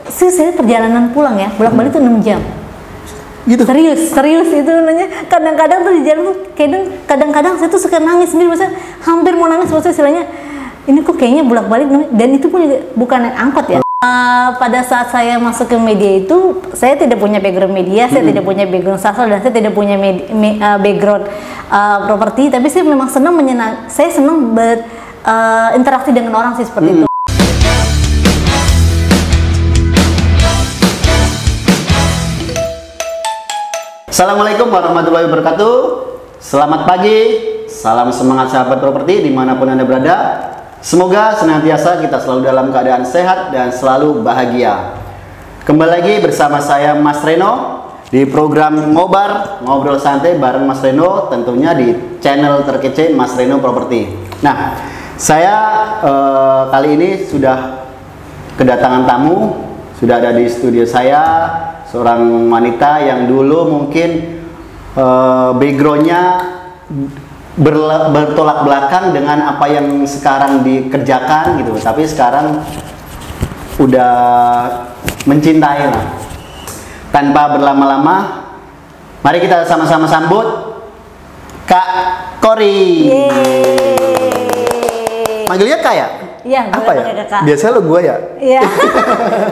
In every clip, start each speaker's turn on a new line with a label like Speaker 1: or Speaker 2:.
Speaker 1: Saya perjalanan pulang ya, bolak-balik tuh 6 jam.
Speaker 2: Gitu.
Speaker 1: Serius itu nanya. Kadang-kadang tuh di jalan tuh kadang-kadang saya tuh suka nangis sendiri, maksudnya hampir mau nangis, maksudnya istilahnya ini kok kayaknya bolak-balik, dan itu pun juga bukan naik angkot ya. Pada saat saya masuk ke media itu, saya tidak punya background media, saya tidak punya background sastra, dan saya tidak punya background properti, tapi saya memang senang saya senang berinteraksi dengan orang sih, seperti itu.
Speaker 2: Assalamualaikum warahmatullahi wabarakatuh. Selamat pagi, salam semangat sahabat properti dimanapun Anda berada. Semoga senantiasa kita selalu dalam keadaan sehat dan selalu bahagia. Kembali lagi bersama saya Mas Reno di program Ngobar, Ngobrol Santai bareng Mas Reno, tentunya di channel terkece Mas Reno Properti. Nah, saya kali ini sudah kedatangan tamu, sudah ada di studio saya, seorang wanita yang dulu mungkin backgroundnya bertolak belakang dengan apa yang sekarang dikerjakan gitu, tapi sekarang udah mencintai lah. Tanpa berlama-lama, mari kita sama-sama sambut Kak Kori. Manggilnya Kak ya?
Speaker 1: Iya,
Speaker 2: apa ya?
Speaker 1: Kakak.
Speaker 2: Biasanya lo gue ya?
Speaker 1: Iya.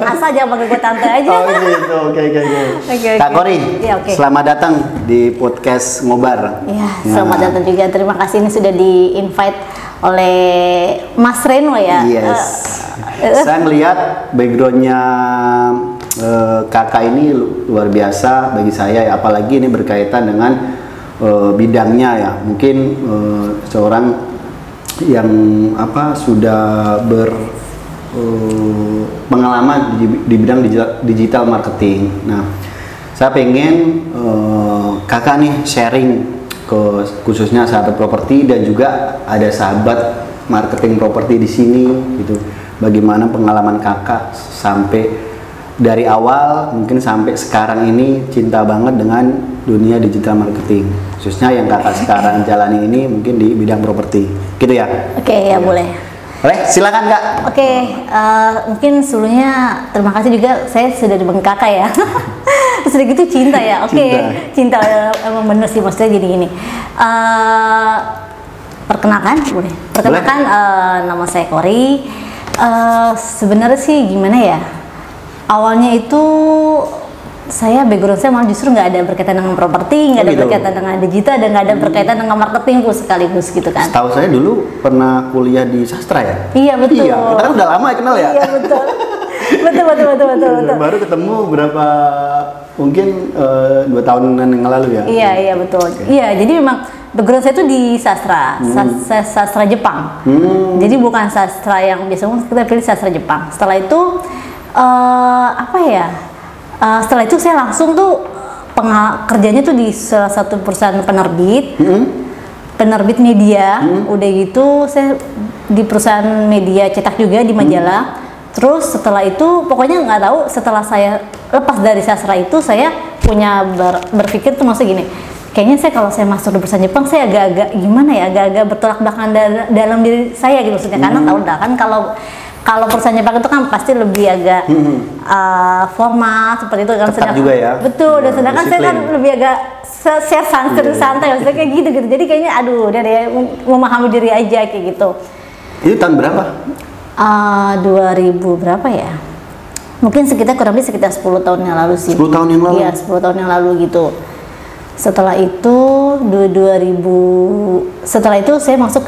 Speaker 1: Asal jangan panggil gue tante aja.
Speaker 2: Oh gitu, oke. Kak Kori,
Speaker 1: ya, okay.
Speaker 2: Selamat datang di podcast Ngobar.
Speaker 1: Iya, selamat datang juga. Terima kasih, ini sudah di-invite oleh Mas Reno ya.
Speaker 2: Yes. Saya melihat backgroundnya kakak ini luar biasa bagi saya ya, apalagi ini berkaitan dengan bidangnya ya. Mungkin seorang yang sudah pengalaman di bidang digital marketing. Nah, saya pengen kakak nih sharing ke khususnya sahabat properti dan juga ada sahabat marketing properti di sini gitu. Bagaimana pengalaman kakak sampai dari awal mungkin sampai sekarang ini cinta banget dengan dunia digital marketing, khususnya yang kakak sekarang jalani ini mungkin di bidang properti, gitu ya?
Speaker 1: Oke, ya boleh.
Speaker 2: Boleh, silakan Kak.
Speaker 1: Oke, mungkin sebelumnya terima kasih juga, saya sudah dipanggil kakak ya. Sudah gitu cinta ya, oke. Cinta emang bener sih, maksudnya gini. Perkenalkan, boleh. Perkenalkan, nama saya Kori. Sebenarnya sih gimana ya? Awalnya itu saya background saya malah justru nggak ada berkaitan dengan properti, nggak ada berkaitan dengan digital, dan nggak ada berkaitan dengan marketing pun sekaligus gitu kan.
Speaker 2: Setahu saya dulu pernah kuliah di sastra ya?
Speaker 1: Iya betul.
Speaker 2: Iya, kita kan udah lama ya kenal ya?
Speaker 1: Iya betul. betul.
Speaker 2: Baru ketemu berapa, mungkin 2 tahunan yang lalu ya?
Speaker 1: Iya betul. Okay. Iya, jadi memang background saya itu di sastra, sastra Jepang. Jadi bukan sastra yang biasanya kita pilih sastra Jepang. Setelah itu setelah itu saya langsung tuh kerjanya tuh di salah satu perusahaan penerbit, penerbit media. Udah gitu saya di perusahaan media cetak juga di majalah. Terus setelah itu pokoknya nggak tahu, setelah saya lepas dari sastra itu saya punya berpikir tuh maksudnya gini, kayaknya saya kalau saya masuk di perusahaan Jepang saya agak-agak gimana ya, agak-agak bertolak belakang dalam diri saya gitu maksudnya. Karena tahu dah kan kalau perusahaan Jepang itu kan pasti lebih agak formal seperti itu kan.
Speaker 2: Ketat juga ya.
Speaker 1: Betul, dan sedangkan saya kan lebih agak share santai maksudnya kayak gitu. Jadi kayaknya aduh udah deh, memahami diri aja kayak gitu.
Speaker 2: Itu tahun berapa?
Speaker 1: 2000 berapa ya? Mungkin kurang lebih sekitar 10 tahun yang lalu sih.
Speaker 2: 10 tahun yang lalu?
Speaker 1: Iya, 10 tahun yang lalu gitu. Setelah itu setelah itu saya masuk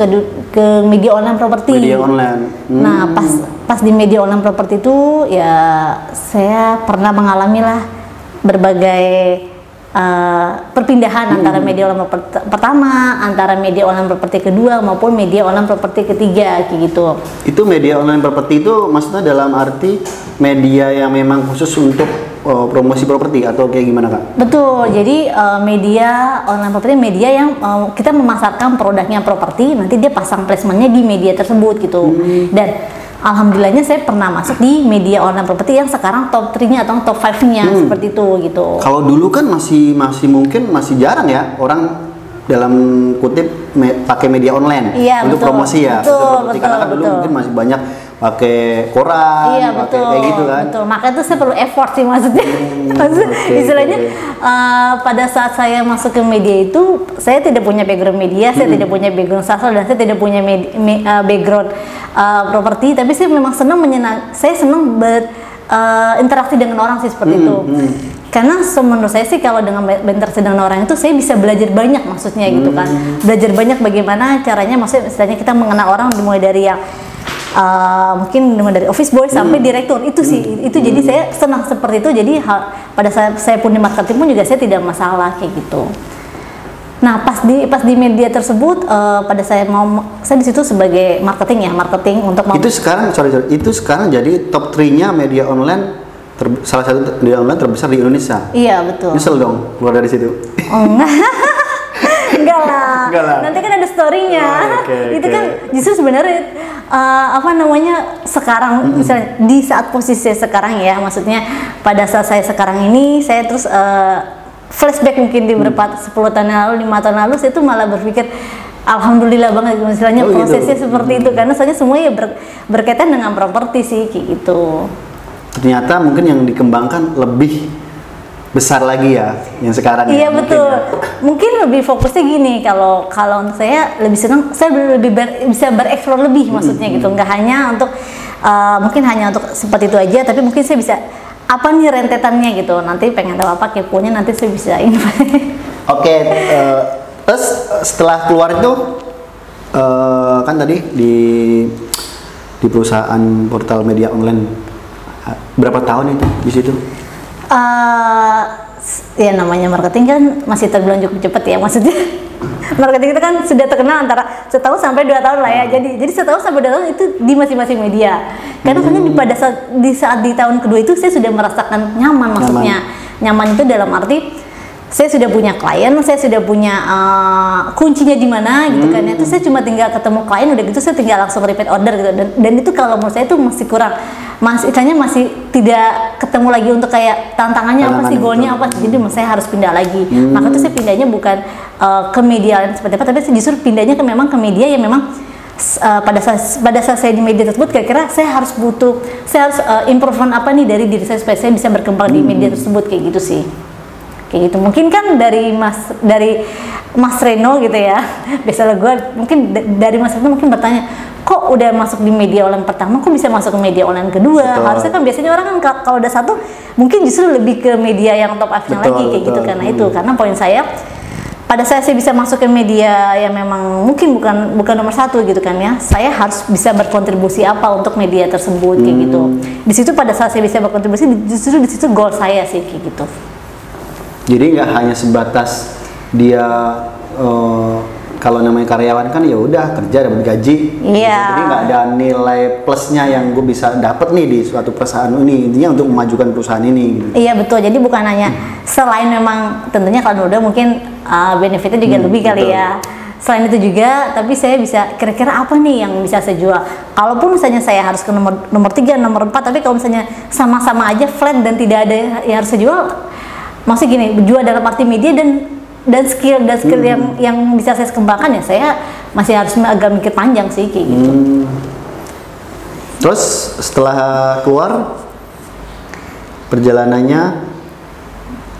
Speaker 1: ke media online properti.
Speaker 2: Media online.
Speaker 1: Nah, pas di media online properti itu ya saya pernah mengalami lah berbagai perpindahan antara media online pertama, antara media online properti kedua maupun media online properti ketiga kayak gitu. Itu
Speaker 2: media online properti itu maksudnya dalam arti media yang memang khusus untuk promosi properti atau kayak gimana Kak? Betul,
Speaker 1: jadi media online properti media yang kita memasarkan produknya properti, nanti dia pasang placementnya di media tersebut gitu. Dan alhamdulillahnya saya pernah masuk di media online properti yang sekarang top 3-nya atau top 5-nya seperti itu gitu.
Speaker 2: Kalau dulu kan masih mungkin masih jarang ya orang dalam kutip pakai media online untuk promosi ya. Betul, karena kan dulu mungkin masih banyak pakai koran,
Speaker 1: Iya
Speaker 2: pakai
Speaker 1: betul,
Speaker 2: kayak gitu kan.
Speaker 1: betul. Makanya tuh saya perlu effort sih maksudnya. Istilahnya pada saat saya masuk ke media itu, saya tidak punya background media, saya tidak punya background sastra, dan saya tidak punya background properti. Tapi saya memang saya senang berinteraksi dengan orang sih seperti itu. Karena menurut saya sih kalau dengan berinteraksi dengan orang itu saya bisa belajar banyak maksudnya gitu kan. Belajar banyak bagaimana caranya, maksudnya istilahnya kita mengenal orang mulai dari yang mungkin dari office boy sampai direktur itu sih itu jadi saya senang seperti itu. Jadi pada saat saya pun di marketing pun juga saya tidak masalah kayak gitu. Nah pas di media tersebut pada saya di situ sebagai marketing untuk
Speaker 2: itu sekarang itu sekarang jadi top 3-nya media online salah satu media online terbesar di Indonesia.
Speaker 1: Iya betul.
Speaker 2: Nyesel dong keluar dari situ.
Speaker 1: Oh, enggak lah. Nanti kan ada story-nya. Itu kan justru sebenarnya sekarang misalnya di saat posisi saya sekarang ya, maksudnya pada saat saya sekarang ini saya terus flashback mungkin di beberapa 10 tahun yang lalu, 5 tahun lalu, saya tuh malah berpikir alhamdulillah banget misalnya prosesnya gitu. Seperti itu karena soalnya semua ya berkaitan dengan properti sih kayak gitu. Ternyata
Speaker 2: mungkin yang dikembangkan lebih besar lagi ya yang sekarang.
Speaker 1: Iya betul. Mungkin lebih fokusnya gini, kalau untuk saya lebih senang, saya lebih bisa bereksplor lebih maksudnya gitu, nggak hanya untuk mungkin hanya untuk seperti itu aja, tapi mungkin saya bisa apa nih rentetannya gitu. Nanti pengen tahu apa keponya nanti saya bisa invite.
Speaker 2: Oke, terus setelah keluar itu kan tadi di perusahaan portal media online berapa tahun itu di situ?
Speaker 1: Ya namanya marketing kan masih terbilang cukup cepat ya, maksudnya marketing itu kan sudah terkenal antara 1 tahun sampai 2 tahun lah ya. Jadi 1 tahun sampai 2 tahun itu di masing-masing media. Karena soalnya pada saat di tahun kedua itu saya sudah merasakan nyaman, maksudnya nyaman itu dalam arti saya sudah punya klien, saya sudah punya kuncinya di mana gitu kan. Itu saya cuma tinggal ketemu klien, udah gitu saya tinggal langsung repeat order gitu. Dan itu kalau menurut saya itu masih kurang, masih tidak ketemu lagi untuk kayak tantangannya apa sih, goalnya apa. Jadi saya harus pindah lagi. Maka itu saya pindahnya bukan ke media lain seperti apa, tapi saya justru pindahnya memang ke media yang memang pada saat saya di media tersebut kira-kira saya harus improvement apa nih dari diri saya supaya saya bisa berkembang di media tersebut kayak gitu sih. Kayak gitu. Mungkin kan dari Mas Reno gitu ya, biasanya gue mungkin dari Mas Reno mungkin bertanya, kok udah masuk di media online pertama, kok bisa masuk ke media online kedua? Betul. Harusnya kan biasanya orang kan kalau udah satu mungkin justru lebih ke media yang top up-nya lagi kayak gitu. Karena itu, karena poin saya pada saya bisa masuk ke media yang memang mungkin bukan nomor 1 gitu kan ya, saya harus bisa berkontribusi apa untuk media tersebut kayak gitu. Di situ pada saat saya bisa berkontribusi, justru di situ goal saya sih kayak gitu.
Speaker 2: Jadi nggak hanya sebatas dia kalau namanya karyawan kan ya udah kerja dapat gaji.
Speaker 1: Iya.
Speaker 2: Jadi nggak ada nilai plusnya yang gue bisa dapat nih di suatu perusahaan ini. Intinya untuk memajukan perusahaan ini. Gitu.
Speaker 1: Iya betul. Jadi bukan hanya selain memang tentunya kalau udah mungkin benefitnya juga lebih kali ya. Selain itu juga, tapi saya bisa kira-kira apa nih yang bisa saya jual. Kalaupun misalnya saya harus ke nomor 3, nomor 4, tapi kalau misalnya sama-sama aja flat dan tidak ada yang harus saya jual. Maksudnya gini, jual dalam arti media dan skill yang bisa saya kembangkan ya, saya masih harus agak mikir panjang sih kayak gitu.
Speaker 2: Terus setelah keluar perjalanannya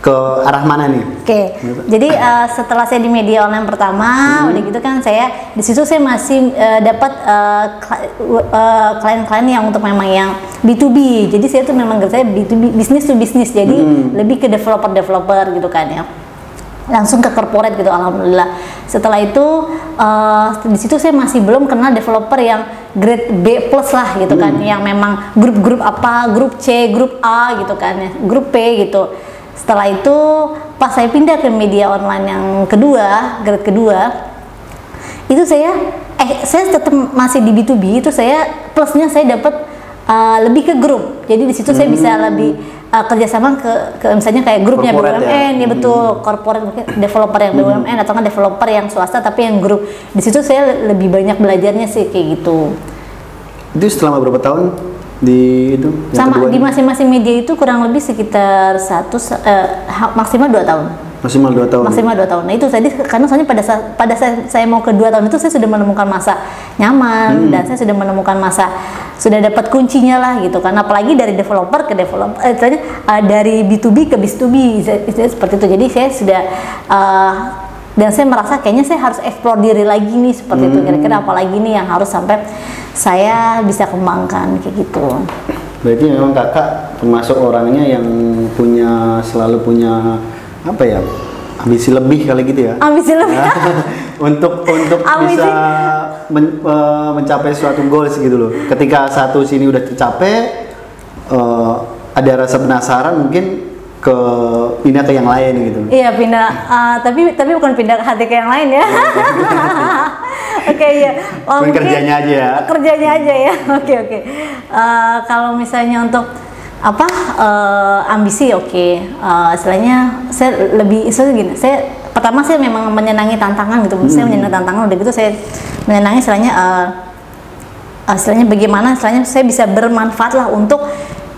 Speaker 2: ke arah mana nih?
Speaker 1: Oke. Jadi setelah saya di media online pertama, udah gitu kan saya di situ saya masih dapat klien-klien yang untuk memang yang B2B. Jadi saya tuh memang saya B2B, business to business. Jadi lebih ke developer gitu kan ya. Langsung ke corporate gitu, alhamdulillah. Setelah itu di situ saya masih belum kenal developer yang grade B plus lah gitu kan, yang memang grup apa, grup C, grup A gitu kan ya, grup P gitu. Setelah itu pas saya pindah ke media online yang kedua, grade kedua, itu saya tetap masih di B2B, itu saya plusnya saya dapat lebih ke grup. Jadi di situ saya bisa lebih kerjasama ke misalnya kayak grupnya
Speaker 2: corporate
Speaker 1: BUMN ya, betul, corporate mungkin developer yang BUMN atau kan developer yang swasta tapi yang grup. Di situ saya lebih banyak belajarnya sih kayak gitu.
Speaker 2: Itu selama berapa tahun di itu?
Speaker 1: Sama di masing-masing media itu kurang lebih sekitar maksimal 2 tahun.
Speaker 2: Maksimal 2 tahun.
Speaker 1: Maksimal 2 tahun. Nah itu tadi karena soalnya pada saat saya mau ke 2 tahun itu saya sudah menemukan masa nyaman dan saya sudah menemukan masa sudah dapat kuncinya lah gitu kan. Apalagi dari developer ke developer, dari B2B ke B2B seperti itu. Jadi saya sudah dan saya merasa kayaknya saya harus explore diri lagi nih seperti itu. Kira-kira apa lagi nih yang harus sampai saya bisa kembangkan kayak gitu.
Speaker 2: Berarti memang kakak termasuk orangnya yang selalu punya apa ya, ambisi lebih kali gitu ya?
Speaker 1: Ambisi lebih.
Speaker 2: untuk
Speaker 1: ambisi.
Speaker 2: Bisa mencapai suatu goals gitu loh. Ketika satu sini udah tercapai, ada rasa penasaran mungkin pindah ke yang lain gitu.
Speaker 1: Iya pindah, tapi bukan pindah ke hati ke yang lain ya. Oke iya.
Speaker 2: Mungkin kerjanya aja ya.
Speaker 1: Kerjanya aja ya. Oke. Kalau misalnya untuk ambisi istilahnya saya lebih gini. Pertama saya memang menyenangi tantangan gitu. Saya menyenangi tantangan, udah gitu saya menyenangi istilahnya bagaimana istilahnya saya bisa bermanfaat lah untuk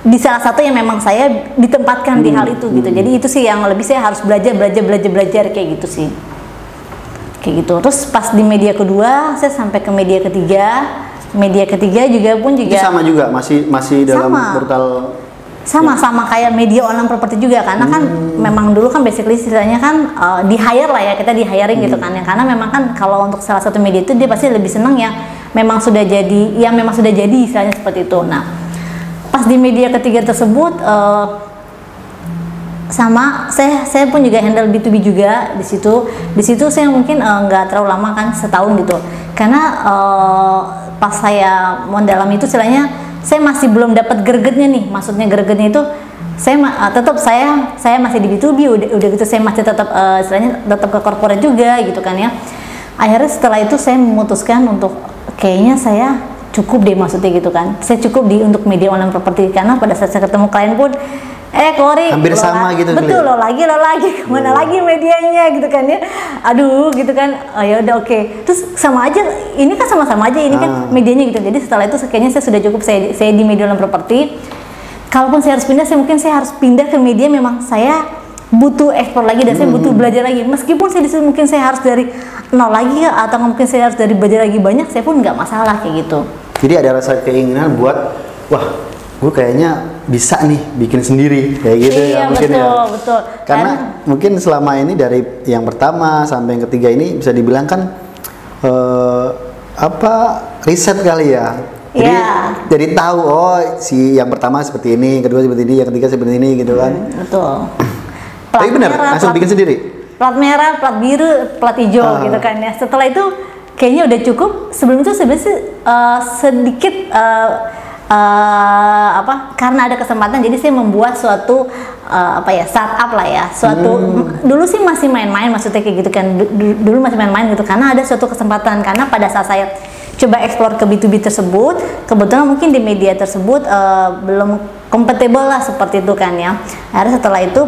Speaker 1: di salah satu yang memang saya ditempatkan di hal itu gitu. Jadi itu sih yang lebih saya harus belajar kayak gitu sih. Kayak gitu. Terus pas di media kedua saya sampai ke media ketiga juga itu
Speaker 2: sama juga masih dalam portal
Speaker 1: sama kayak media online properti juga karena kan memang dulu kan basically istilahnya kan di hire lah ya, kita di hiring gitu kan ya, karena memang kan kalau untuk salah satu media itu dia pasti lebih senang yang memang sudah jadi istilahnya seperti itu. Nah pas di media ketiga tersebut sama saya pun juga handle B2B juga di situ saya mungkin nggak terlalu lama kan, setahun gitu, karena pas saya mendalami itu istilahnya saya masih belum dapat gregetnya nih. Maksudnya gregetnya itu saya masih di B2B, udah gitu saya masih tetap istilahnya tetap ke corporate juga gitu kan ya. Akhirnya setelah itu saya memutuskan untuk kayaknya saya cukup deh, maksudnya gitu kan, saya cukup untuk media online properti, karena pada saat saya ketemu klien pun Kori
Speaker 2: hampir sama gitu,
Speaker 1: betul lo lagi kemana lagi medianya gitu kan ya, aduh gitu kan. Ya udah oke. Terus sama aja, ini kan sama-sama aja ini kan medianya gitu. Jadi setelah itu kayaknya saya sudah cukup saya di media online properti. Kalaupun saya harus pindah, saya harus pindah ke media memang saya butuh ekspor lagi dan saya butuh belajar lagi. Meskipun mungkin saya harus dari nol lagi atau mungkin saya harus dari belajar lagi banyak, saya pun nggak masalah kayak gitu.
Speaker 2: Jadi ada rasa keinginan buat gue kayaknya bisa nih bikin sendiri kayak gitu.
Speaker 1: Iya,
Speaker 2: ya mungkin
Speaker 1: betul.
Speaker 2: Karena mungkin selama ini dari yang pertama sampai yang ketiga ini bisa dibilang kan riset kali ya. Jadi tahu si yang pertama seperti ini, kedua seperti ini, yang ketiga seperti ini gitu kan.
Speaker 1: Betul.
Speaker 2: Tapi benar langsung bikin sendiri. Plat
Speaker 1: merah, plat biru, plat hijau gitu kan ya. Setelah itu kayaknya udah cukup. Sebelum itu sebenarnya sedikit karena ada kesempatan, jadi saya membuat suatu startup lah ya, dulu sih masih main-main, maksudnya kayak gitu kan, dulu masih main-main gitu, karena ada suatu kesempatan, karena pada saat saya coba explore ke B2B tersebut, kebetulan mungkin di media tersebut belum compatible lah seperti itu kan ya. Akhirnya setelah itu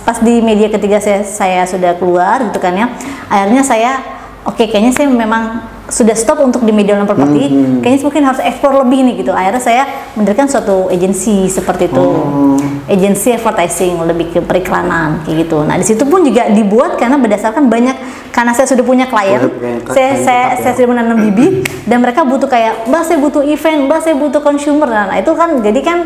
Speaker 1: pas di media ketiga saya sudah keluar gitu kan ya, akhirnya saya kayaknya saya memang sudah stop untuk di media online properti, kayaknya mungkin harus ekspor lebih nih gitu. Akhirnya saya mendirikan suatu agensi seperti itu, agensi advertising, lebih ke periklanan kayak gitu. Nah di situ pun juga dibuat karena berdasarkan karena saya sudah punya klien, saya sudah menanam bibit dan mereka butuh kayak, mbak saya butuh event, mbak saya butuh consumer. Nah itu kan jadi kan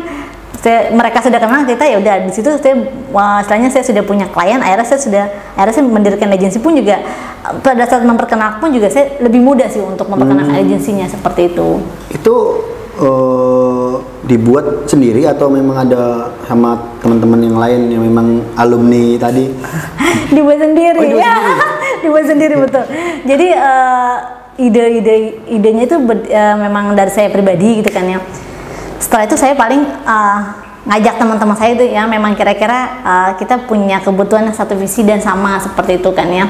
Speaker 1: mereka sudah kenal kita, ya udah di situ setelahnya saya sudah punya klien. Akhirnya saya mendirikan agensi pun juga pada saat memperkenalkan pun juga saya lebih mudah sih untuk memperkenalkan agensinya seperti itu.
Speaker 2: Itu dibuat sendiri atau memang ada sama teman-teman yang lain yang memang alumni tadi?
Speaker 1: Dibuat sendiri ya. Dibuat sendiri betul. Jadi idenya itu memang dari saya pribadi gitu kan ya. Setelah itu saya paling ngajak teman-teman saya itu ya, memang kira-kira kita punya kebutuhan satu visi dan sama seperti itu kan ya.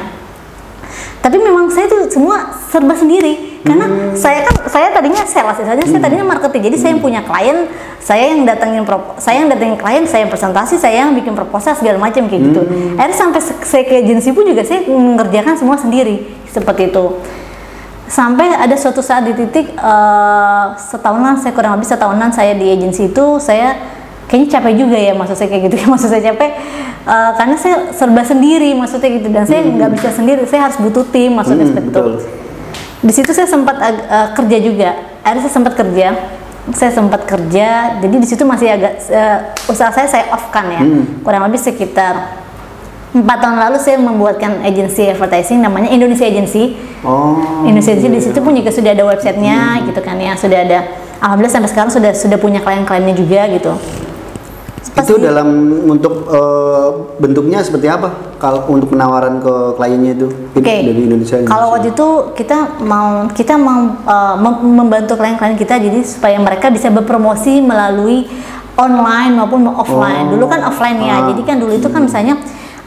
Speaker 1: Tapi memang saya tuh semua serba sendiri karena saya tadinya sales saja, saya tadinya marketing. Jadi saya yang punya klien, saya yang datengin klien, saya yang presentasi, saya yang bikin proposal segala macam kayak gitu. Akhirnya sampai saya ke agensi pun juga saya mengerjakan semua sendiri seperti itu. Sampai ada suatu saat di titik kurang lebih setahunan saya di agensi itu, saya kayaknya capek juga ya, maksud saya kayak gitu. Maksud saya capek karena saya serba sendiri maksudnya gitu, dan saya nggak bisa sendiri, saya harus butuh tim maksudnya seperti itu. Di situ saya sempat kerja juga, akhirnya saya sempat kerja, jadi di situ masih agak usaha saya off kan ya, kurang lebih sekitar 4 tahun lalu saya membuatkan agensi advertising namanya Indonesia Agency. Indonesia Agency di situ pun juga sudah ada websitenya gitu kan ya, sudah ada, alhamdulillah sampai sekarang sudah punya klien-kliennya juga gitu.
Speaker 2: Itu dalam untuk bentuknya seperti apa kalau untuk penawaran ke kliennya itu dari Indonesia?
Speaker 1: Kalau waktu itu kita mau membantu klien-klien kita jadi supaya mereka bisa berpromosi melalui online maupun offline. Dulu kan offline ya, jadi kan dulu itu kan misalnya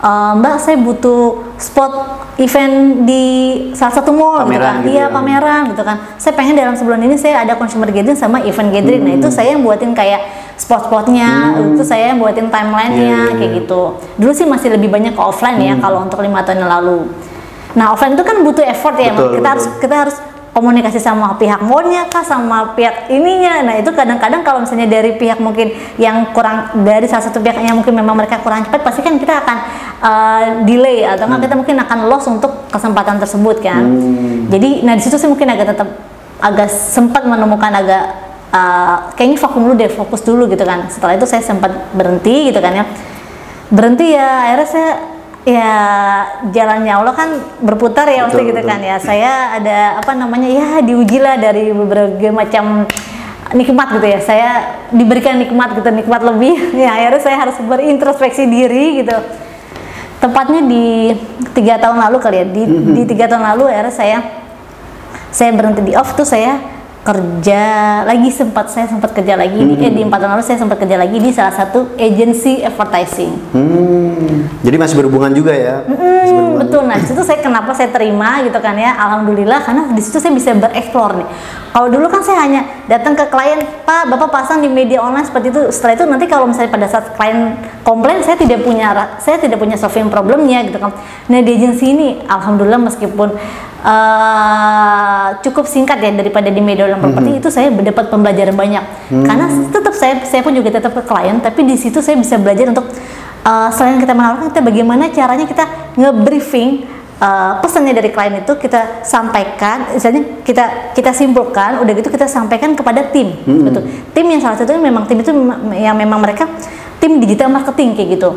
Speaker 1: Mbak, saya butuh spot event di salah satu mall gitu kan, iya pameran gitu kan. Saya pengen dalam sebulan ini saya ada consumer gathering sama event gathering. Nah itu saya yang buatin kayak spot-spotnya, itu saya yang buatin timelinenya kayak gitu. Dulu sih masih lebih banyak ke offline ya kalau untuk 5 tahun yang lalu. Nah offline itu kan butuh effort ya, kita harus komunikasi sama pihak mallnya kah, sama pihak ininya. Nah itu kadang-kadang kalau misalnya dari pihak mungkin yang kurang, dari salah satu pihaknya mungkin memang mereka kurang cepat, pasti kan kita akan delay atau kita mungkin akan loss untuk kesempatan tersebut kan. Jadi nah di situ sih mungkin agak sempat menemukan kayaknya vakum dulu deh, fokus dulu gitu kan. Setelah itu saya sempat berhenti gitu kan ya, akhirnya saya ya jalannya Allah kan berputar ya waktu gitu kan ya. Saya ada ya diujilah dari berbagai macam nikmat gitu ya. Saya diberikan nikmat lebih. Ya akhirnya saya harus berintrospeksi diri gitu. Tepatnya di 3 tahun lalu kali ya. Di 3 tahun lalu akhirnya saya berhenti di off tuh, saya sempat kerja lagi di 4 tahun lalu saya sempat kerja lagi di salah satu agensi advertising.
Speaker 2: Jadi masih berhubungan juga ya?
Speaker 1: Betul. Nah disitu kenapa saya terima gitu kan ya, alhamdulillah, karena disitu saya bisa bereksplor nih. Kalau dulu kan saya hanya datang ke klien, Pak, Bapak pasang di media online seperti itu. Setelah itu nanti kalau misalnya pada saat klien komplain, saya tidak punya solving problemnya gitu kan. Nah di agensi ini alhamdulillah meskipun cukup singkat ya daripada di media online properti, itu saya mendapat pembelajaran banyak. Karena tetap saya pun juga tetap ke klien, tapi di situ saya bisa belajar untuk selain kita menawarkan, kita bagaimana caranya kita nge-briefing pesannya dari klien itu, kita sampaikan, misalnya kita simpulkan, udah gitu kita sampaikan kepada tim. Gitu. Tim yang salah satunya memang tim itu yang memang mereka tim digital marketing kayak gitu.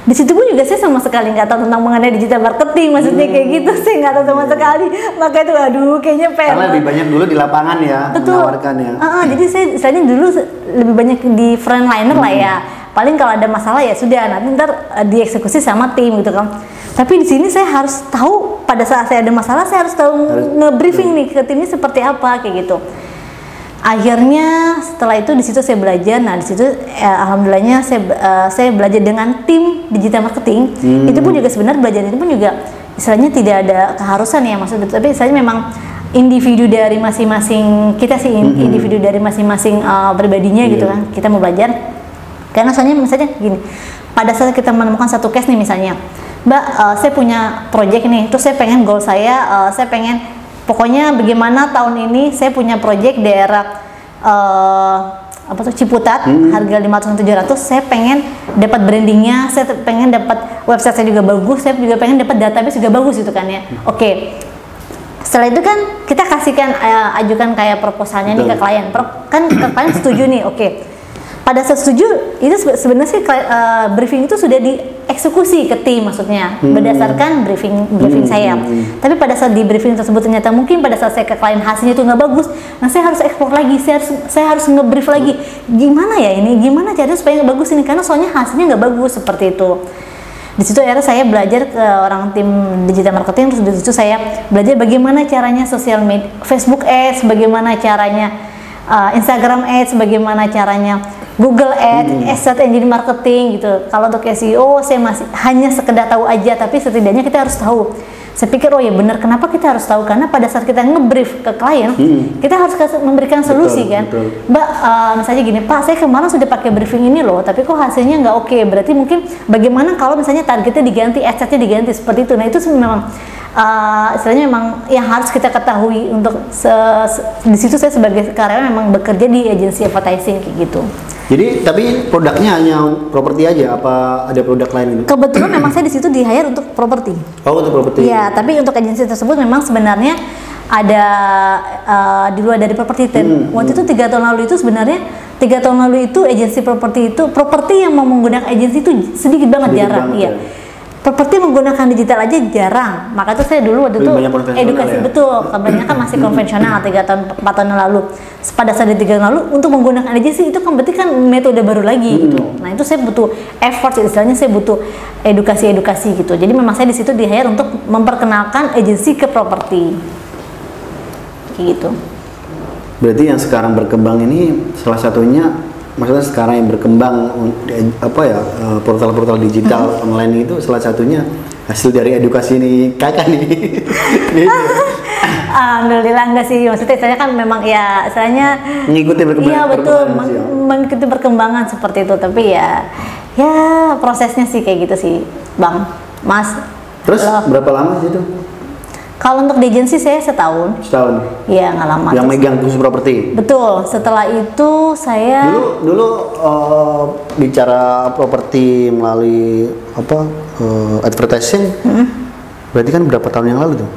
Speaker 1: Di situ pun juga saya sama sekali nggak tahu tentang mengenai digital marketing, maksudnya kayak gitu, saya nggak tahu sama sekali. Maka itu kayaknya
Speaker 2: karena lebih banyak dulu di lapangan ya.
Speaker 1: Betul.
Speaker 2: Menawarkan ya.
Speaker 1: Jadi saya dulu lebih banyak di frontliner lah ya. Paling kalau ada masalah ya sudah, nanti ntar dieksekusi sama tim gitu kan. Tapi di sini saya harus tahu pada saat saya ada masalah, saya harus tahu nge-briefing nih ke timnya seperti apa kayak gitu. Akhirnya setelah itu di situ saya belajar. Nah di situ alhamdulillahnya saya belajar dengan tim digital marketing. Itu pun juga sebenarnya belajar itu pun juga istilahnya tidak ada keharusan ya maksudnya, tapi saya memang individu dari masing-masing kita sih, individu dari masing-masing pribadinya gitu kan. Kita mau belajar karena soalnya misalnya gini, pada saat kita menemukan satu case nih misalnya, Mbak, saya punya project nih, terus saya pengen goal saya pengen pokoknya bagaimana tahun ini saya punya project daerah Ciputat, harga 500-700, saya pengen dapat brandingnya, saya pengen dapat website saya juga bagus, saya juga pengen dapat database juga bagus gitu kan ya. Oke. Setelah itu kan kita kasihkan ajukan kayak proposalnya nih ke klien, kan ke klien setuju nih, oke. Pada saat setuju itu sebenarnya sih briefing itu sudah dieksekusi ke tim, maksudnya berdasarkan briefing saya. Tapi pada saat di briefing tersebut ternyata mungkin pada saat saya ke klien hasilnya itu nggak bagus, nah saya harus ekspor lagi, saya harus nge-brief lagi, gimana ya ini, gimana caranya supaya nggak bagus ini, karena soalnya hasilnya nggak bagus seperti itu. Di situ akhirnya saya belajar ke orang tim digital marketing, terus di situ saya belajar bagaimana caranya sosial media, Facebook Ads, bagaimana caranya Instagram Ads, bagaimana caranya Google Ads, search engine marketing gitu. Kalau untuk SEO saya masih hanya sekedar tahu aja, tapi setidaknya kita harus tahu Saya pikir oh ya benar, kenapa kita harus tahu, karena pada saat kita nge-brief ke klien kita harus memberikan solusi kan. Mbak, misalnya gini, Pak, saya kemarin sudah pakai briefing ini loh, tapi kok hasilnya nggak oke. Berarti mungkin bagaimana kalau misalnya targetnya diganti, assetnya diganti, seperti itu. Nah itu memang istilahnya memang yang harus kita ketahui. Untuk di situ saya sebagai karyawan memang bekerja di agensi advertising kayak gitu.
Speaker 2: Jadi tapi produknya hanya properti aja, apa ada produk lain ini?
Speaker 1: Kebetulan memang saya di situ di hire untuk properti.
Speaker 2: Oh, untuk properti.
Speaker 1: Iya, tapi untuk agensi tersebut memang sebenarnya ada di luar dari properti. Waktu itu 3 tahun lalu itu sebenarnya 3 tahun lalu itu agensi properti yang mau menggunakan agensi itu sedikit banget, jarang. Iya. Properti menggunakan digital aja jarang. Maka itu saya dulu waktu itu edukasi ya? Betul, kebanyakan masih konvensional 3 tahun 4 tahun yang lalu. Pada saat 3 tahun lalu untuk menggunakan agensi itu kan berarti kan metode baru lagi gitu. Nah, itu saya butuh effort, istilahnya saya butuh edukasi gitu. Jadi memang saya di situ di hire untuk memperkenalkan agensi ke properti. Kayak gitu. Berarti
Speaker 2: yang sekarang berkembang ini salah satunya, maksudnya sekarang yang berkembang apa ya, portal-portal digital online itu salah satunya hasil dari edukasi ini kakak nih.
Speaker 1: Alhamdulillah enggak sih, maksudnya saya kan memang ya istilahnya
Speaker 2: mengikuti perkembangan.
Speaker 1: Iya betul, mengikuti perkembangan seperti itu, tapi ya prosesnya sih kayak gitu sih Bang, Mas.
Speaker 2: Terus berapa lama sih itu?
Speaker 1: Kalau untuk di agensi saya setahun.
Speaker 2: Setahun?
Speaker 1: Iya, nggak lama.
Speaker 2: Yang megang khusus properti?
Speaker 1: Betul, setelah itu saya...
Speaker 2: Dulu bicara properti melalui apa, advertising, berarti kan berapa tahun yang lalu tuh?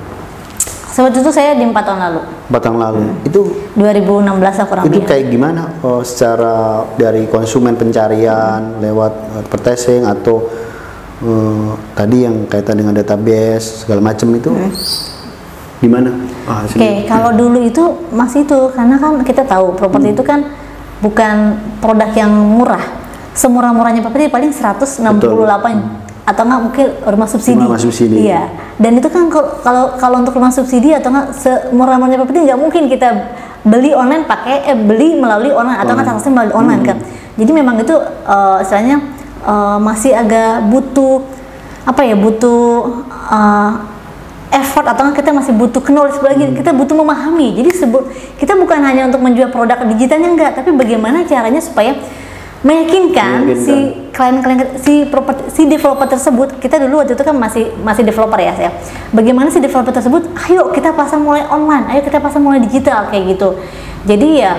Speaker 1: Sebetulnya itu saya di 4 tahun lalu.
Speaker 2: 4 tahun lalu? Itu
Speaker 1: 2016 lah kurang
Speaker 2: lebih. Itu kayak gimana secara dari konsumen pencarian lewat advertising atau tadi yang kaitan dengan database segala macam itu? Gimana?
Speaker 1: Oke, kalau dulu itu masih itu, karena kan kita tahu properti itu kan bukan produk yang murah. Semurah-murahnya properti paling 168 atau enggak mungkin rumah subsidi.
Speaker 2: Rumah subsidi.
Speaker 1: Iya. Dan itu kan kalau untuk rumah subsidi atau enggak semurah-murahnya properti nggak mungkin kita beli online beli melalui online atau enggak transaksi melalui online kan. Jadi memang itu istilahnya masih agak butuh effort, atau kita masih butuh knowledge lagi, kita butuh memahami. Jadi kita bukan hanya untuk menjual produk digitalnya enggak, tapi bagaimana caranya supaya meyakinkan si klien-klien si developer tersebut. Kita dulu waktu itu kan masih developer ya saya. Bagaimana si developer tersebut, ayo kita pasang mulai online, ayo kita pasang mulai digital kayak gitu. Jadi ya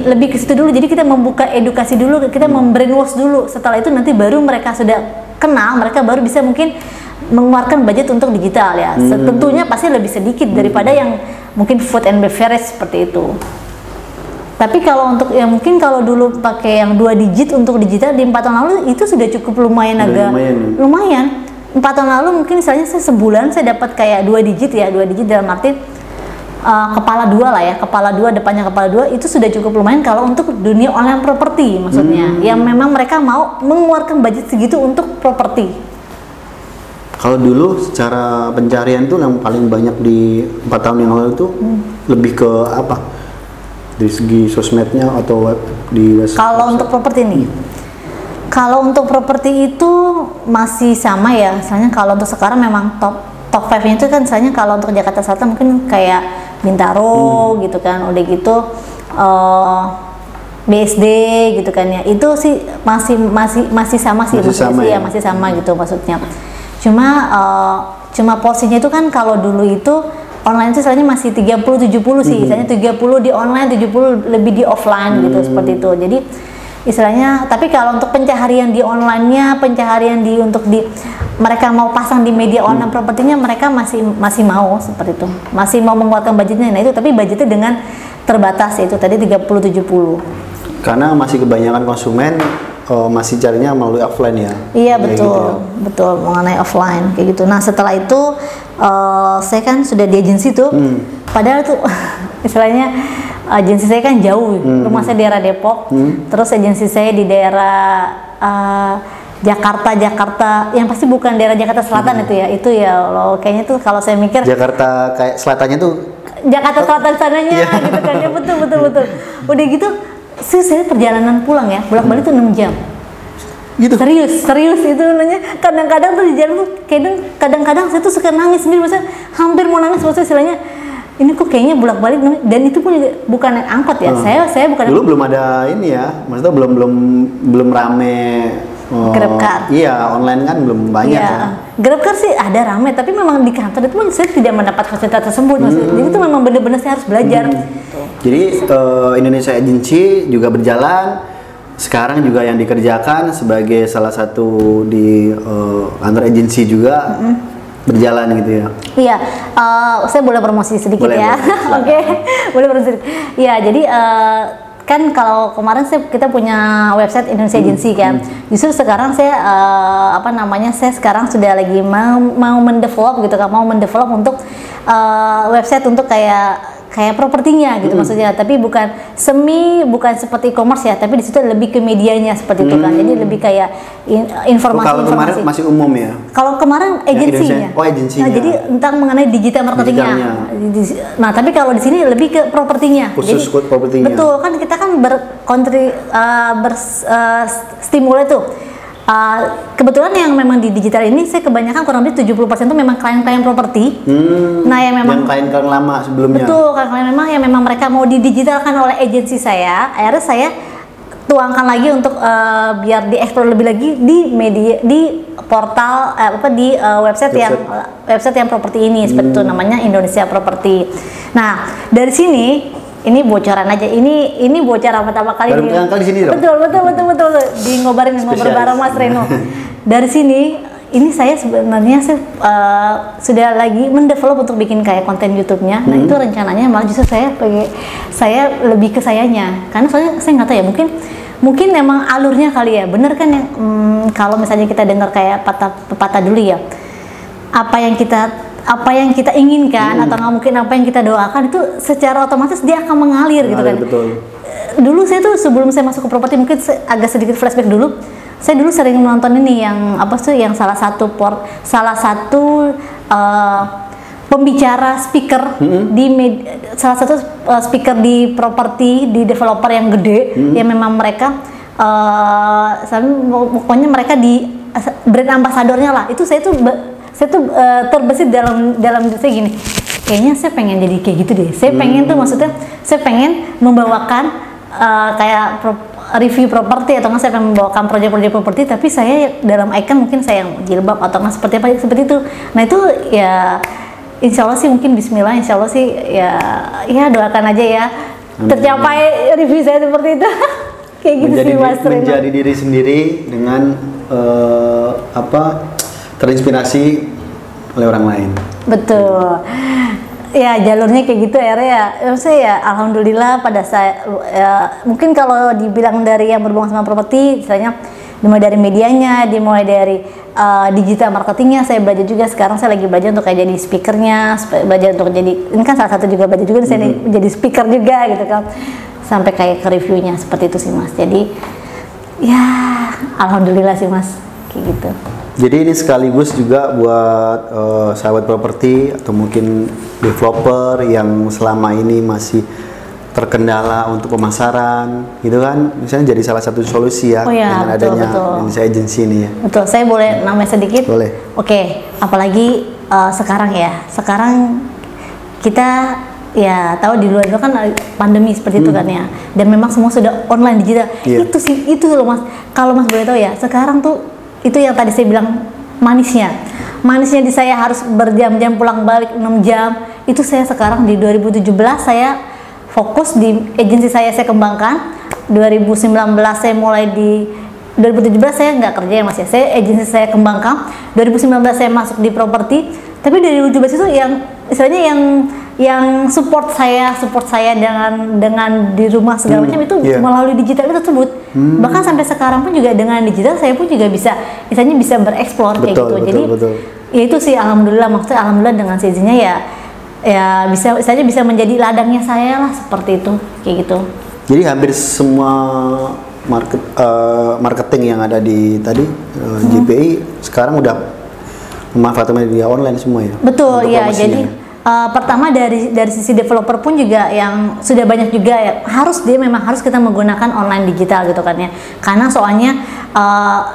Speaker 1: lebih ke situ dulu. Jadi kita membuka edukasi dulu, kita membrainwash dulu. Setelah itu nanti baru mereka sudah kenal, mereka baru bisa mungkin mengeluarkan budget untuk digital ya. Tentunya pasti lebih sedikit daripada yang mungkin food and beverage seperti itu. Tapi kalau untuk ya mungkin kalau dulu pakai yang 2 digit untuk digital di 4 tahun lalu itu sudah cukup lumayan. 4 tahun lalu mungkin misalnya saya sebulan saya dapat kayak 2 digit ya, 2 digit dalam arti kepala 2 lah ya, kepala 2 depannya kepala 2 itu sudah cukup lumayan kalau untuk dunia online properti maksudnya. Yang memang mereka mau mengeluarkan budget segitu untuk properti.
Speaker 2: Kalau dulu secara pencarian tuh yang paling banyak di 4 tahun yang lalu tuh lebih ke apa? Dari segi sosmednya atau di website?
Speaker 1: Kalau untuk properti nih, kalau untuk properti itu masih sama ya. Misalnya kalau untuk sekarang memang top 5-nya itu kan misalnya kalau untuk Jakarta Selatan mungkin kayak Bintaro gitu kan, udah gitu BSD gitu kan ya. Itu sih masih sama sih, masih sama gitu maksudnya. Cuma porsinya itu kan kalau dulu itu online itu istilahnya masih 30-70 sih, istilahnya 30 di online, 70 lebih di offline gitu, seperti itu. Jadi istilahnya, tapi kalau untuk pencaharian di online-nya, pencaharian untuk mereka mau pasang di media online propertinya, mereka masih mau seperti itu, masih mau mengeluarkan budgetnya. Nah itu, tapi budgetnya dengan terbatas, itu tadi 30-70.
Speaker 2: Karena masih kebanyakan konsumen masih carinya melalui offline ya.
Speaker 1: Iya betul, gitu ya? Betul mengenai offline kayak gitu. Nah setelah itu saya kan sudah di agensi tuh, padahal tuh istilahnya agensi saya kan jauh, rumah saya daerah Depok, terus agensi saya di daerah Jakarta, yang pasti bukan daerah Jakarta Selatan itu ya loh, kayaknya tuh kalau saya mikir
Speaker 2: Jakarta kayak selatannya tuh
Speaker 1: Jakarta Selatan sananya gitu kan ya, betul. Udah gitu saya perjalanan pulang ya, bolak-balik tuh 6 jam.
Speaker 2: Gitu.
Speaker 1: Serius itu nanya. Kadang-kadang tuh di jalan tuh kadang-kadang saya tuh suka nangis sendiri, maksudnya hampir mau nangis, maksudnya istilahnya ini kok kayaknya bolak-balik, dan itu pun juga bukan naik angkot ya. Saya bukan.
Speaker 2: Dulu belum ada ini ya, maksudnya belum rame.
Speaker 1: GrabCar.
Speaker 2: Iya, online kan belum banyak ya.
Speaker 1: GrabCar sih ada rame, tapi memang di kantor itu pun saya tidak mendapat fasilitas tersebut, maksudnya. Jadi itu memang benar-benar saya harus belajar.
Speaker 2: Jadi Indonesia Agency juga berjalan. Sekarang juga yang dikerjakan sebagai salah satu di kantor agensi juga berjalan gitu ya.
Speaker 1: Iya, saya boleh promosi sedikit
Speaker 2: boleh,
Speaker 1: ya. Oke, boleh promosi sedikit. Iya, jadi kan kalau kemarin kita punya website Indonesia Agency kan. Justru sekarang saya saya sekarang sudah lagi mau mendevelop gitu kan, mau mendevelop untuk website untuk kayak propertinya gitu maksudnya, tapi bukan seperti e-commerce ya, tapi di situ lebih ke medianya seperti itu kan. Jadi lebih kayak informasi.
Speaker 2: Kalau kemarin masih umum ya.
Speaker 1: Kalau kemarin agensinya.
Speaker 2: Oh, agensinya.
Speaker 1: Nah, jadi tentang mengenai digital marketingnya. Nah, tapi kalau di sini lebih ke propertinya.
Speaker 2: Khusus propertinya.
Speaker 1: Betul, kan kita kan berstimulus tuh. Kebetulan yang memang di digital ini saya kebanyakan kurang lebih 70% itu memang klien-klien properti. Nah, yang memang
Speaker 2: klien-klien lama sebelumnya.
Speaker 1: Betul, klien memang yang memang mereka mau didigitalkan oleh agensi saya. Akhirnya saya tuangkan lagi untuk biar dieksplor lebih lagi di media, di portal website yang properti ini, seperti itu namanya Indonesia Property. Nah, dari sini ini bocoran aja, ini bocoran pertama kali
Speaker 2: di sini dong.
Speaker 1: Betul di ngobrol bareng Mas Reno. Dari sini ini saya sebenarnya sudah lagi mendevelop untuk bikin kayak konten YouTube-nya. Nah, itu rencananya malah justru saya lebih ke sayanya, karena soalnya saya nggak tahu ya, mungkin memang alurnya kali ya, bener kan yang kalau misalnya kita dengar kayak pepatah dulu ya, apa yang kita inginkan atau nggak mungkin apa yang kita doakan itu secara otomatis dia akan mengalir gitu kan. Betul. Dulu saya tuh sebelum saya masuk ke properti, mungkin agak sedikit flashback dulu. Saya dulu sering nonton ini yang salah satu pembicara speaker salah satu speaker di properti, di developer yang gede, yang memang mereka pokoknya mereka di brand ambasadornya lah. Itu saya tuh terbesit dalam diri saya gini, kayaknya saya pengen jadi kayak gitu deh. Saya pengen tuh, maksudnya saya pengen membawakan kayak review properti, atau nggak saya pengen membawakan proyek-proyek properti, tapi saya dalam icon mungkin saya yang jilbab atau nggak seperti itu. Nah, itu ya insya Allah sih, mungkin bismillah, insya Allah sih ya doakan aja ya tercapai review saya seperti itu. Kayak gitu sih Mas Reno.
Speaker 2: Menjadi diri sendiri dengan terinspirasi oleh orang lain.
Speaker 1: Betul. Ya, jalurnya kayak gitu akhirnya ya. Maksudnya ya alhamdulillah pada saya mungkin kalau dibilang dari yang berhubungan sama properti, misalnya dimulai dari medianya, dimulai dari digital marketingnya, saya belajar juga. Sekarang saya lagi belajar untuk kayak jadi speakernya, belajar untuk jadi, ini kan salah satu juga belajar juga, saya jadi speaker juga gitu kan, sampai kayak ke reviewnya, seperti itu sih Mas. Jadi ya alhamdulillah sih Mas, kayak gitu.
Speaker 2: Jadi ini sekaligus juga buat sahabat properti atau mungkin developer yang selama ini masih terkendala untuk pemasaran, gitu kan? Misalnya jadi salah satu solusi ya, dengan adanya Indonesia Agency ini ya.
Speaker 1: Betul, saya boleh nambah sedikit?
Speaker 2: Boleh.
Speaker 1: Oke, apalagi sekarang ya, sekarang kita ya tahu di luar itu kan pandemi seperti itu kan ya, dan memang semua sudah online digital. Itu loh Mas, kalau Mas boleh tahu ya, sekarang tuh itu yang tadi saya bilang manisnya di saya harus berjam-jam pulang balik 6 jam. Itu saya sekarang di 2017 saya fokus di agensi saya kembangkan. 2019 saya mulai di 2017 saya nggak kerja ya Mas ya, saya agensi saya kembangkan. 2019 saya masuk di properti, tapi dari 2017 itu yang istilahnya yang support saya dengan di rumah segala macam itu melalui digital itu tersebut. Bahkan sampai sekarang pun juga dengan digital saya pun juga bisa bereksplor kayak gitu. Jadi ya itu sih alhamdulillah, maksudnya alhamdulillah dengan seasonnya ya bisa menjadi ladangnya saya lah, seperti itu kayak gitu.
Speaker 2: Jadi hampir semua marketing yang ada di JPI sekarang udah memanfaatkan media online semua ya.
Speaker 1: Betul ya, jadi pertama dari sisi developer pun juga yang sudah banyak juga ya, memang harus kita menggunakan online digital gitu kan ya, karena soalnya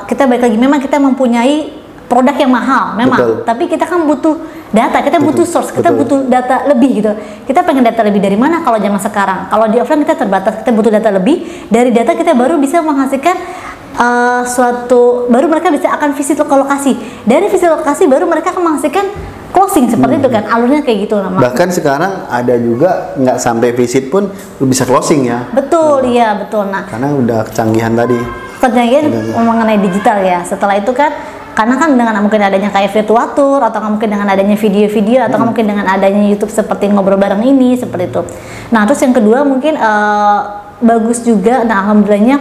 Speaker 1: kita balik lagi, memang kita mempunyai produk yang mahal, memang.
Speaker 2: Betul.
Speaker 1: Tapi kita kan butuh data, kita
Speaker 2: Betul.
Speaker 1: butuh source, kita
Speaker 2: Betul.
Speaker 1: butuh data lebih gitu. Kita pengen data lebih dari mana kalau zaman sekarang? Kalau di offline kita terbatas, kita butuh data lebih. Dari data kita baru bisa menghasilkan baru mereka bisa akan visit ke lokasi. Dari visit lokasi baru mereka akan menghasilkan closing seperti itu kan, alurnya kayak gitu nama.
Speaker 2: Bahkan sekarang ada juga nggak sampai visit pun bisa closing ya.
Speaker 1: Betul, iya betul. Nah,
Speaker 2: Karena udah kecanggihan tadi.
Speaker 1: perjanjian mengenai digital ya. Setelah itu kan, karena kan dengan mungkin adanya kayak virtual tour, atau mungkin dengan adanya video-video, atau mungkin dengan adanya YouTube seperti ngobrol bareng ini, seperti itu. Nah, terus yang kedua mungkin bagus juga. Nah, alhamdulillahnya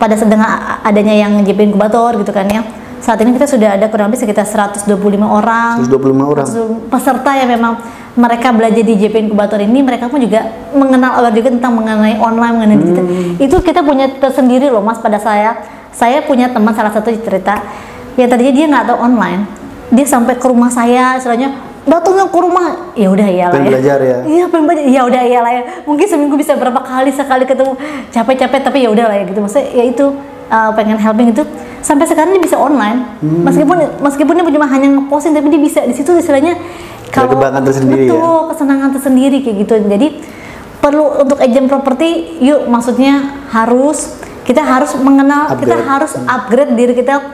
Speaker 1: pada sedang adanya yang JP Inkubator gitu kan ya. Saat ini kita sudah ada kurang lebih sekitar 125 orang
Speaker 2: 125 orang
Speaker 1: peserta yang memang mereka belajar di JP Inkubator ini. Mereka pun juga mengenal juga tentang mengenai online, mengenai digital. Itu kita punya tersendiri loh Mas. Pada saya punya teman salah satu cerita yang tadinya dia nggak tahu online, dia sampai ke rumah saya, istilahnya datangnya ke rumah, ya udah ya lah ya.
Speaker 2: Belajar ya.
Speaker 1: Iya, pengen belajar. Ya udah ya lah ya. Mungkin seminggu bisa berapa kali, sekali ketemu, capek-capek tapi ya udah lah ya gitu. Maksudnya ya itu pengen helping itu sampai sekarang dia bisa online. Meskipun dia cuma hanya ngeposting, tapi dia bisa di situ istilahnya kalau
Speaker 2: kebanggaan tersendiri.
Speaker 1: betul,
Speaker 2: ya.
Speaker 1: kesenangan tersendiri kayak gitu. Jadi perlu untuk agent properti, yuk maksudnya kita harus mengenal, kita harus upgrade diri kita,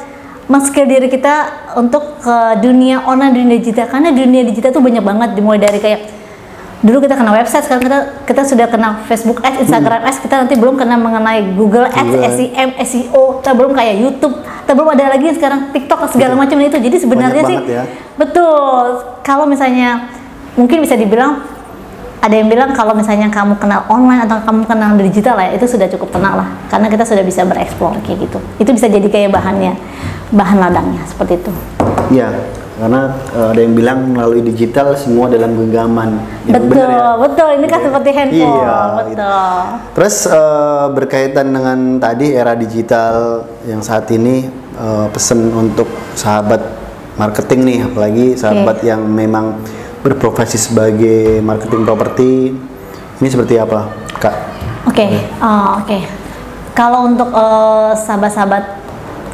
Speaker 1: skill diri kita untuk ke dunia online, dunia digital. Karena dunia digital tuh banyak banget, dimulai dari kayak dulu kita kena website, sekarang kita sudah kena Facebook Ads, Instagram Ads, kita nanti belum kena mengenai Google Ads, SEM, SEO, kita belum kayak YouTube, kita belum ada lagi sekarang TikTok segala macam itu. Jadi sebenarnya
Speaker 2: banyak
Speaker 1: sih
Speaker 2: banget ya.
Speaker 1: betul. Kalau misalnya mungkin bisa dibilang, ada yang bilang kalau misalnya kamu kenal online atau kamu kenal digital ya, itu sudah cukup kenal lah, karena kita sudah bisa bereksplor kayak gitu. Itu bisa jadi kayak bahan ladangnya seperti itu.
Speaker 2: Iya, karena ada yang bilang melalui digital semua dalam genggaman.
Speaker 1: Betul,
Speaker 2: benar ya?
Speaker 1: betul. Ini kan seperti handphone.
Speaker 2: Iya,
Speaker 1: Betul.
Speaker 2: Terus berkaitan dengan tadi era digital yang saat ini, pesan untuk sahabat marketing nih, apalagi sahabat yang memang berprofesi sebagai marketing properti, ini seperti apa, Kak?
Speaker 1: Oke. Kalau untuk sahabat-sahabat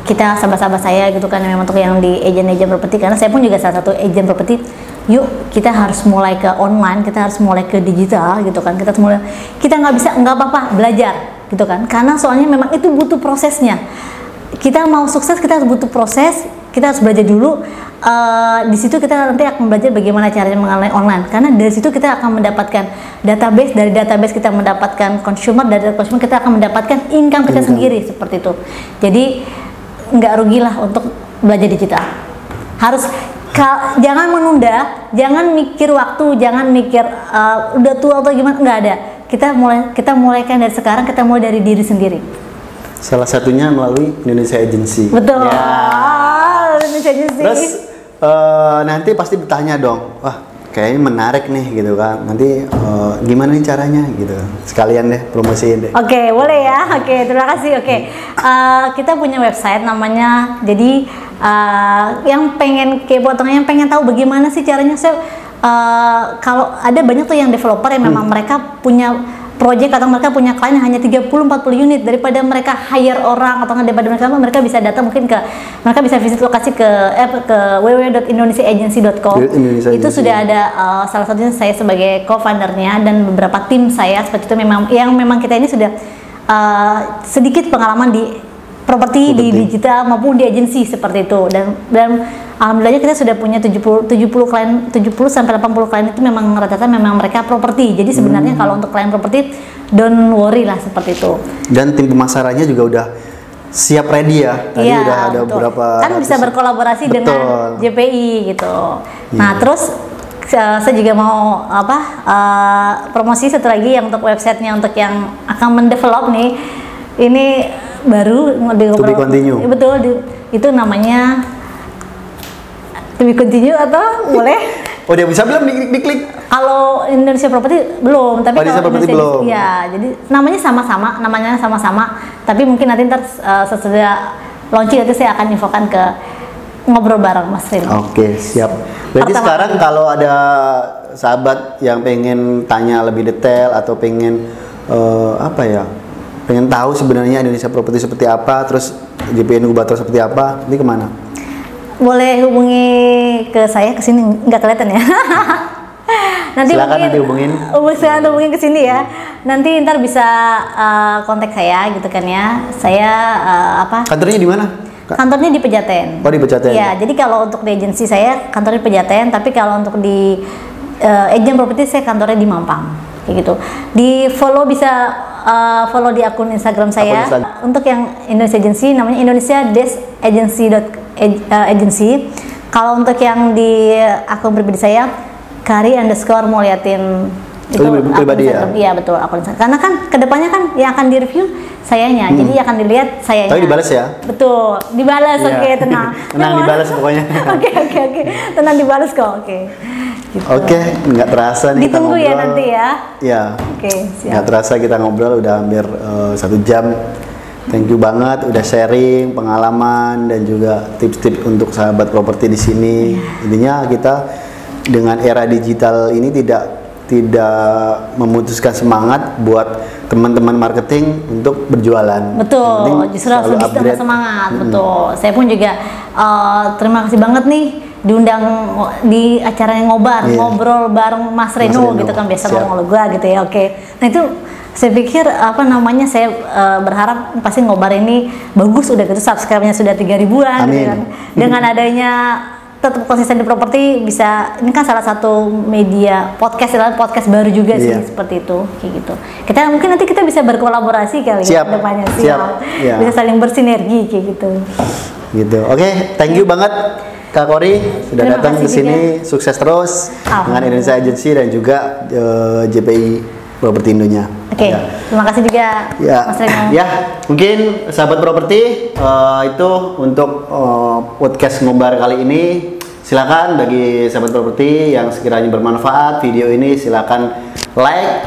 Speaker 1: kita, sahabat-sahabat saya gitu kan, memang untuk yang di agent properti, karena saya pun juga salah satu agent properti. Yuk kita harus mulai ke online, kita harus mulai ke digital gitu kan. Kita nggak apa-apa belajar gitu kan, karena soalnya memang itu butuh prosesnya. Kita mau sukses, kita harus butuh proses, kita harus belajar dulu. Di situ kita nanti akan belajar bagaimana caranya mengenai online, karena dari situ kita akan mendapatkan database, dari database kita mendapatkan consumer, dari consumer kita akan mendapatkan income kita sendiri, seperti itu. Jadi nggak rugilah untuk belajar digital. Jangan menunda, jangan mikir waktu, jangan mikir udah tua atau gimana, nggak ada. Kita mulaikan dari sekarang, kita mulai dari diri sendiri.
Speaker 2: Salah satunya melalui Indonesia Agency.
Speaker 1: Betul.
Speaker 2: Ya.
Speaker 1: Indonesia Agency.
Speaker 2: Terus nanti pasti bertanya dong, wah kayaknya menarik nih gitu kan. Nanti gimana nih caranya gitu. Sekalian deh promosiin deh.
Speaker 1: Oke, boleh ya. Oke, terima kasih. Oke. Kita punya website namanya. Jadi yang pengen kepo atau yang pengen tahu bagaimana sih caranya, kalau ada banyak tuh yang developer yang memang mereka punya project atau mereka punya klien hanya 30-40 unit, daripada mereka hire orang atau daripada mereka bisa datang, mungkin mereka bisa visit lokasi ke www.indonesiaagency.com. Itu sudah ada salah satunya saya sebagai co-foundernya dan beberapa tim saya seperti itu, memang kita ini sudah sedikit pengalaman di properti di digital maupun di agensi seperti itu, dan alhamdulillahnya kita sudah punya 70 klien, 70 sampai 80 klien itu memang rata-rata memang mereka properti. Jadi sebenarnya kalau untuk klien properti don't worry lah, seperti itu. Dan
Speaker 2: tim pemasarannya juga udah siap ready ya. Tadi udah ada beberapa
Speaker 1: kan bisa berkolaborasi dengan JPI gitu. Nah, terus saya juga mau promosi satu lagi yang untuk websitenya, untuk yang akan mendevelop nih. Ini baru
Speaker 2: To be continue.
Speaker 1: Betul, itu namanya To be continue atau boleh?
Speaker 2: Oh, dia bisa belum diklik?
Speaker 1: Kalau Indonesia Property belum, tapi
Speaker 2: Indonesia
Speaker 1: kalau
Speaker 2: Property belum.
Speaker 1: Ya, jadi namanya sama-sama, tapi mungkin nanti sesudah launching nanti saya akan infokan ke ngobrol bareng Mas Rin.
Speaker 2: Oke, siap. Berarti sekarang kalau ada sahabat yang pengen tanya lebih detail atau pengen pengen tahu sebenarnya Indonesia Property seperti apa, terus JP Inkubator seperti apa, ini kemana?
Speaker 1: Boleh hubungi ke saya ke sini, nggak kelihatan ya. Nanti
Speaker 2: silakan
Speaker 1: mungkin,
Speaker 2: nanti
Speaker 1: hubungin ke sini ya. Nanti ntar bisa kontak saya gitu kan ya. Saya
Speaker 2: Kantornya di mana?
Speaker 1: Kantornya di Pejaten.
Speaker 2: Oh, di Pejaten.
Speaker 1: Ya, jadi kalau untuk di agensi saya kantornya di Pejaten, tapi kalau untuk di agent properti saya kantornya di Mampang. Kayak gitu. Di follow bisa follow di akun Instagram saya. Untuk yang Indonesia Agency namanya Indonesia-agency. Kalau untuk yang di akun pribadi saya Kari _ mau liatin itu
Speaker 2: pribadi ya?
Speaker 1: Iya betul akun Instagram. Karena kan kedepannya kan yang akan direview sayanya, jadi akan dilihat sayanya.
Speaker 2: Tapi dibalas ya?
Speaker 1: Betul, dibalas.
Speaker 2: Iya.
Speaker 1: Oke, tenang.
Speaker 2: Tenang dibalas pokoknya.
Speaker 1: Oke, tenang dibalas kok. Oke. Gitu.
Speaker 2: Oke, nggak terasa nih
Speaker 1: ditunggu
Speaker 2: kita ngobrol.
Speaker 1: Ya nanti ya.
Speaker 2: Ya.
Speaker 1: Oke, siap.
Speaker 2: Nggak terasa kita ngobrol udah hampir 1 jam. Thank you banget udah sharing pengalaman dan juga tips-tips untuk sahabat properti di sini. Intinya kita dengan era digital ini tidak memutuskan semangat buat teman-teman marketing untuk berjualan.
Speaker 1: Betul, justru harus lebih tambah semangat. Betul. Saya pun juga terima kasih banget nih diundang di acaranya ngobrol bareng Mas Reno gitu kan, biasa ngomong gua gitu ya. Oke. Nah itu saya pikir saya berharap pasti ngobar ini bagus, udah gitu subscribe-nya sudah 3.000-an gitu kan. Dengan adanya tetap konsisten di properti bisa, ini kan salah satu media podcast baru juga sih seperti itu kayak gitu. Mungkin nanti kita bisa berkolaborasi kali ya depannya
Speaker 2: Ya.
Speaker 1: Bisa saling bersinergi kayak gitu.
Speaker 2: Gitu. Oke, thank you banget Kak Kori sudah datang ke sini. Sukses terus dengan Indonesia Agency dan juga JPI Properti Indonya.
Speaker 1: Oke, terima kasih juga Mas Reno.
Speaker 2: Ya, mungkin sahabat properti itu untuk podcast ngobar kali ini. Silakan bagi sahabat properti yang sekiranya bermanfaat video ini, silakan like,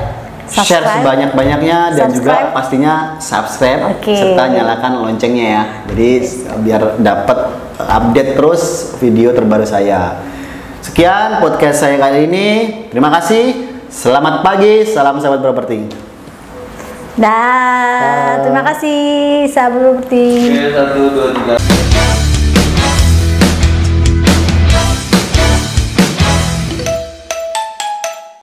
Speaker 2: share sebanyak-banyaknya dan juga pastinya subscribe serta nyalakan loncengnya ya. Jadi biar dapat update terus video terbaru saya. Sekian podcast saya kali ini. Terima kasih. Selamat pagi, salam sahabat properti.
Speaker 1: Terima kasih sahabat properti.
Speaker 3: 1, 2, 3.